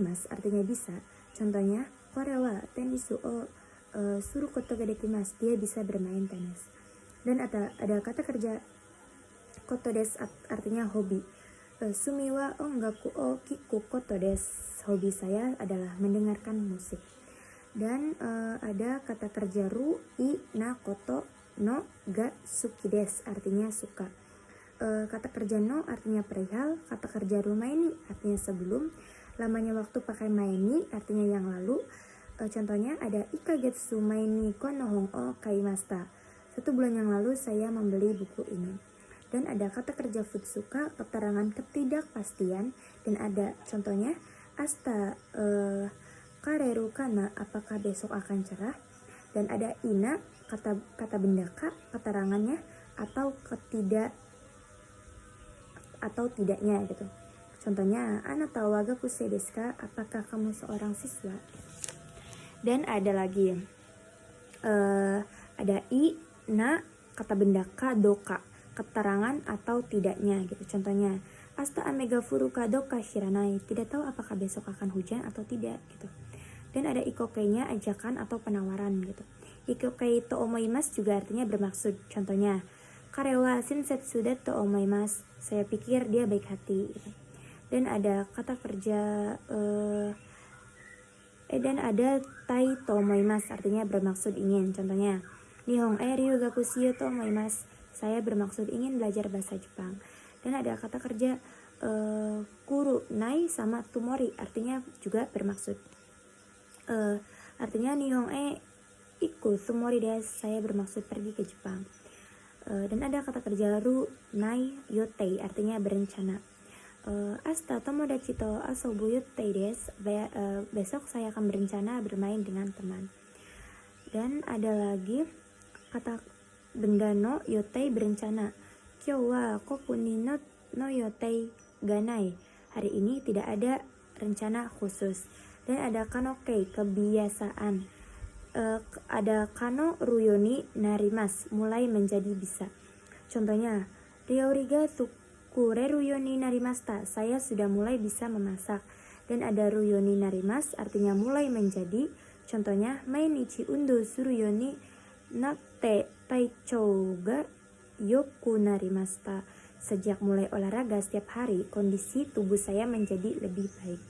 dekimas artinya bisa. Contohnya, kore wa tenisu o suru koto ga dekimasu, dia bisa bermain tenis. Dan ada kata kerja koto des artinya hobi. Sumi wa ongaku o kiku koto des, hobi saya adalah mendengarkan musik. Dan ada kata kerja ru i na koto no ga suki des artinya suka. Kata kerja no artinya perihal, kata kerja rumaini artinya sebelum, lamanya waktu pakai maini artinya yang lalu. Contohnya ada ikagetsu maini kono hong o kaimasta, 1 bulan yang lalu saya membeli buku ini. Dan ada kata kerja futsuka, keterangan ketidakpastian, dan ada contohnya asta kareru kana, apakah besok akan cerah. Dan ada ina, kata benda ka, keterangannya atau tidaknya gitu. Contohnya, anata wa gakusei desu ka, apakah kamu seorang siswa. Dan ada lagi ada i, na, kata benda ka, doka, keterangan atau tidaknya gitu. Contohnya, asta ame ga furu ka doka shiranai, tidak tahu apakah besok akan hujan atau tidak gitu. Dan ada ikokei-nya, ajakan atau penawaran gitu. Ikokei to omoimasu juga artinya bermaksud. Contohnya, kare wa shinsetsu da to omoimasu, saya pikir dia baik hati gitu. Dan ada kata kerja dan ada tai to omoimasu artinya bermaksud ingin. Contohnya, Nihon ryu gaku shiyo to omoimasu, saya bermaksud ingin belajar bahasa Jepang. Dan ada kata kerja kuru nai sama tumori artinya juga bermaksud. Artinya Nihon iku tumori desu, saya bermaksud pergi ke Jepang. Dan ada kata kerja ru nai yotei artinya berencana. Asta tomodachi to asobu yotei desu, besok saya akan berencana bermain dengan teman. Dan ada lagi kata benda no yotei berencana. Kyou wa koku ni no yotei ga nai, hari ini tidak ada rencana khusus. Dan ada kanokei, kebiasaan. Ada kano ruyoni narimas, mulai menjadi bisa. Contohnya, ryori ga tsukureru yo ni narimashita, saya sudah mulai bisa memasak. Dan ada ruyoni narimas artinya mulai menjadi. Contohnya, mainichi undo suru yo ni natte taichou ga yoku narimashita, sejak mulai olahraga setiap hari kondisi tubuh saya menjadi lebih baik.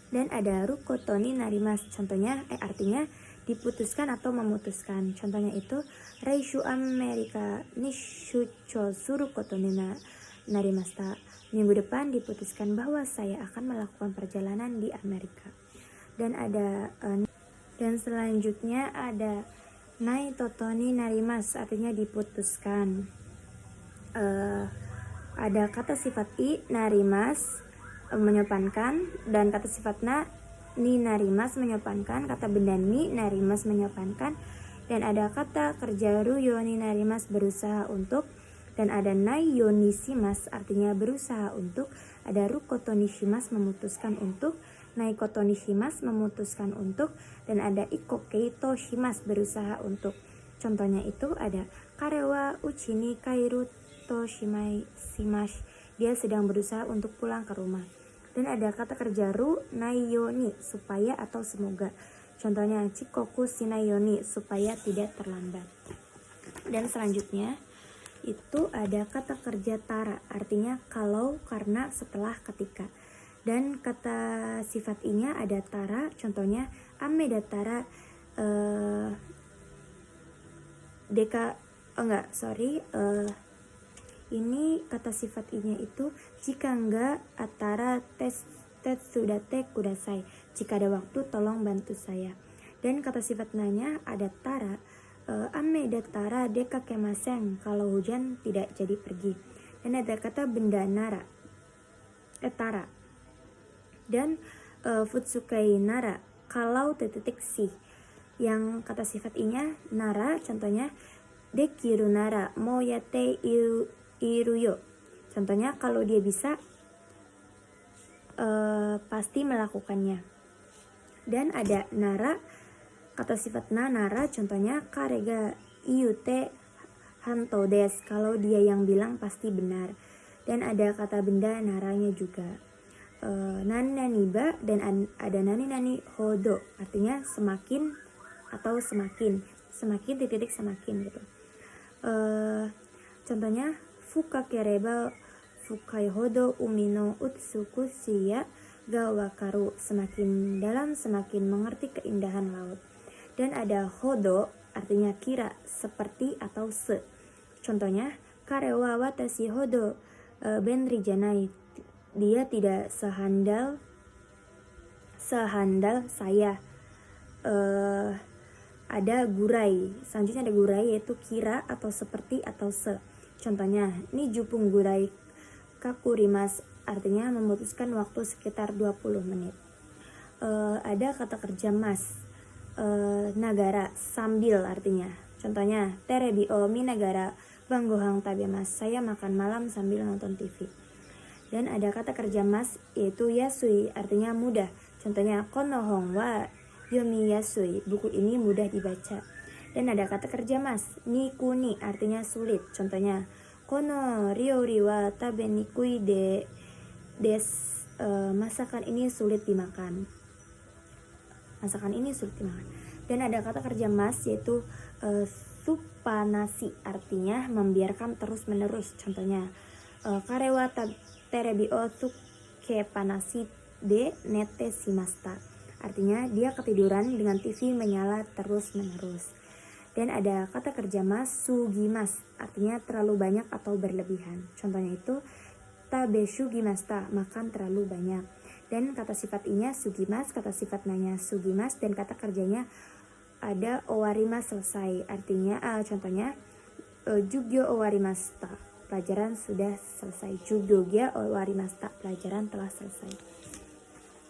Dan ada rukoto ni narimasu, contohnya artinya diputuskan atau memutuskan. Contohnya itu Reishu Amerika ni shuchou suru koto ni narimashita, minggu depan diputuskan bahwa saya akan melakukan perjalanan di Amerika. Dan selanjutnya ada nai toto ni narimasu, artinya diputuskan. Ada kata sifat i narimasu, menyopankan, dan kata sifat na ni narimasu menyopankan, kata benda ni narimasu menyopankan. Dan ada kata kerja ru yo ni narimasu berusaha untuk, dan ada nai yo ni shimasu artinya berusaha untuk. Ada ru koto ni shimasu memutuskan untuk, nai koto ni shimasu memutuskan untuk, dan ada ikokei to shimasu berusaha untuk. Contohnya itu ada kare wa uchi ni kairu to shimasu, dia sedang berusaha untuk pulang ke rumah. Dan ada kata kerja ru nai yo ni, supaya atau semoga. Contohnya chikoku shinai yo ni, supaya tidak terlambat. Dan selanjutnya itu ada kata kerja tara, artinya kalau, karena, setelah, ketika. Dan kata sifat i-nya ada tara, contohnya ame datara ini kata sifat i-nya itu jika enggak atara tetsudate kudasai, jika ada waktu tolong bantu saya. Dan kata sifat na-nya ada tara, ame datara dekakemasen, kalau hujan tidak jadi pergi. Dan ada kata benda nara, tara. Dan futsukai nara, kalau titik si, yang kata sifat i-nya nara, contohnya dekiru nara mo yatte iru yo, contohnya kalau dia bisa pasti melakukannya. Dan ada nara, kata sifat nara, contohnya karega iute hanto des, kalau dia yang bilang pasti benar. Dan ada kata benda naranya juga. nani nani ba dan ada nani nani hodo, artinya semakin atau semakin titik semakin gitu. Contohnya fuka kereba fukai hodo umi no utsukushi ya ga wakaru, semakin dalam semakin mengerti keindahan laut. Dan ada hodo, artinya kira, seperti atau se. Contohnya kare wa watashi hodo benri janai, dia tidak sehandal saya. Ada gurai, selanjutnya ada gurai yaitu kira atau seperti atau se. Contohnya ni jupung gurai kakurimas, artinya memutuskan waktu sekitar 20 menit. Ada kata kerja mas, nagara, sambil artinya. Contohnya terebi o mi nagara banggohang tabemas, saya makan malam sambil nonton TV. Dan ada kata kerja mas yaitu yasui, artinya mudah. Contohnya konohong wa yomi yasui, buku ini mudah dibaca. Dan ada kata kerja mas nikuni, artinya sulit. Contohnya kono ryori wa tabe nikui des, masakan ini sulit dimakan. Dan ada kata kerja mas yaitu supanasi, artinya membiarkan terus menerus. Contohnya karewa terebi o suke panasi de nete shimashita, artinya dia ketiduran dengan TV menyala terus menerus. Dan ada kata kerja mas sugimas, artinya terlalu banyak atau berlebihan. Contohnya itu tabe shugimashita, makan terlalu banyak. Dan kata sifat inya sugimas, kata sifat nanya sugimas, dan kata kerjanya ada owarimas, selesai. Artinya contohnya jugyo owarimashita, pelajaran sudah selesai. Jugyo owarimashita, pelajaran telah selesai.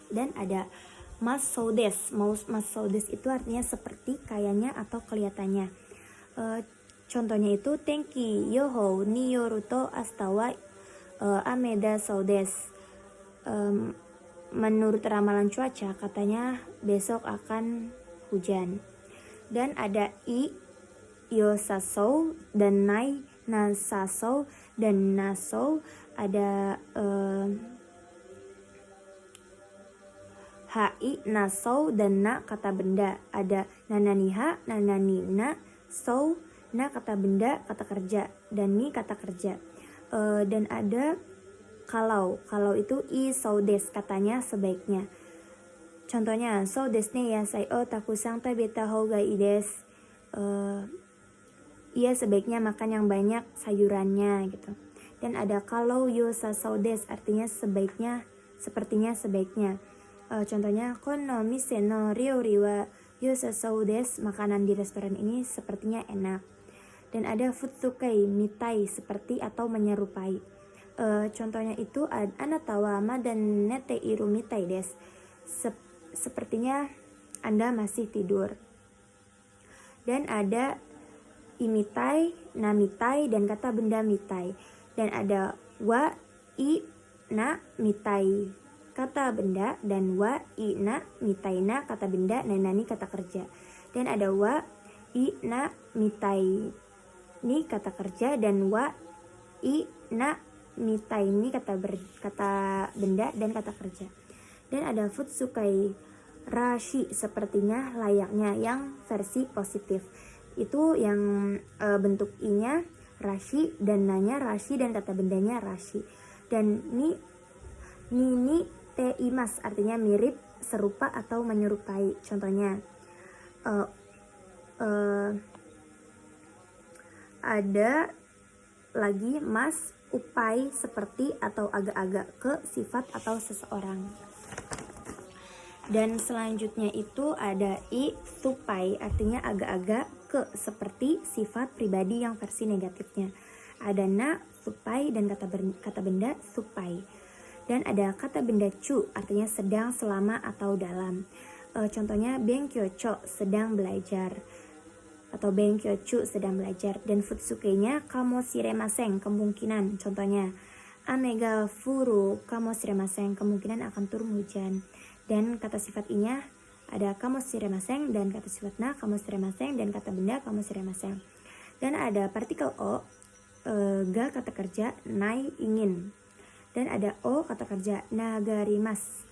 Dan ada mas soudes. Mas soudes itu artinya seperti, kayaknya, atau kelihatannya. Contohnya itu tenki yoho ni yoru to astawa ameda soudes. Menurut ramalan cuaca katanya besok akan hujan. Dan ada i yosasou dan nai nasasou dan nasou. Ada hi nasou dan na kata benda. Ada nananiha, nananina, sou, na kata benda, kata kerja, dan ni kata kerja. Dan ada kalau itu i soudes, katanya sebaiknya. Contohnya soudes ne yasai o takusang tabeta hou ga ii desu. Ia sebaiknya makan yang banyak sayurannya gitu. Dan ada kalau yosa soudes, artinya sebaiknya, sepertinya sebaiknya. Contohnya kono mise no ryori wa yosa soudes, makanan di restoran ini sepertinya enak. Dan ada futsukai mitai, seperti atau menyerupai. Contohnya itu anata wa madan nete iru mitai desu, sepertinya Anda masih tidur. Dan ada imitai, namitai, dan kata benda mitai. Dan ada wa i na mitai, kata benda, dan wa i na mitaina, kata benda, nanani kata kerja. Dan ada wa i na mitai ni kata kerja, dan wa i na mitai ni kata benda dan kata kerja. Dan ada futsukai rashi, sepertinya, layaknya, yang versi positif. Itu yang bentuk i-nya rashi, dan nanya rashi, dan kata bendanya rashi. Dan ni te imas, artinya mirip, serupa, atau menyerupai. Contohnya ada lagi mas upai, seperti atau agak-agak, ke sifat atau seseorang. Dan selanjutnya itu ada i supai, artinya agak-agak, ke seperti, sifat, pribadi yang versi negatifnya. Ada na supai, dan kata benda supai. Dan ada kata benda cu, artinya sedang, selama, atau dalam. Contohnya benkyo cho, sedang belajar, atau benkyo chu, sedang belajar. Dan futsukenya kamo shiremasen, kemungkinan. Contohnya ame ga furu kamo shiremasen, kemungkinan akan turun hujan. Dan kata sifat inya ada kamo shiremasen, dan kata sifat na kamo shiremasen, dan kata benda kamo shiremasen. Dan ada partikel o, ga kata kerja, nai ingin. Dan ada O kata kerja nagarimas.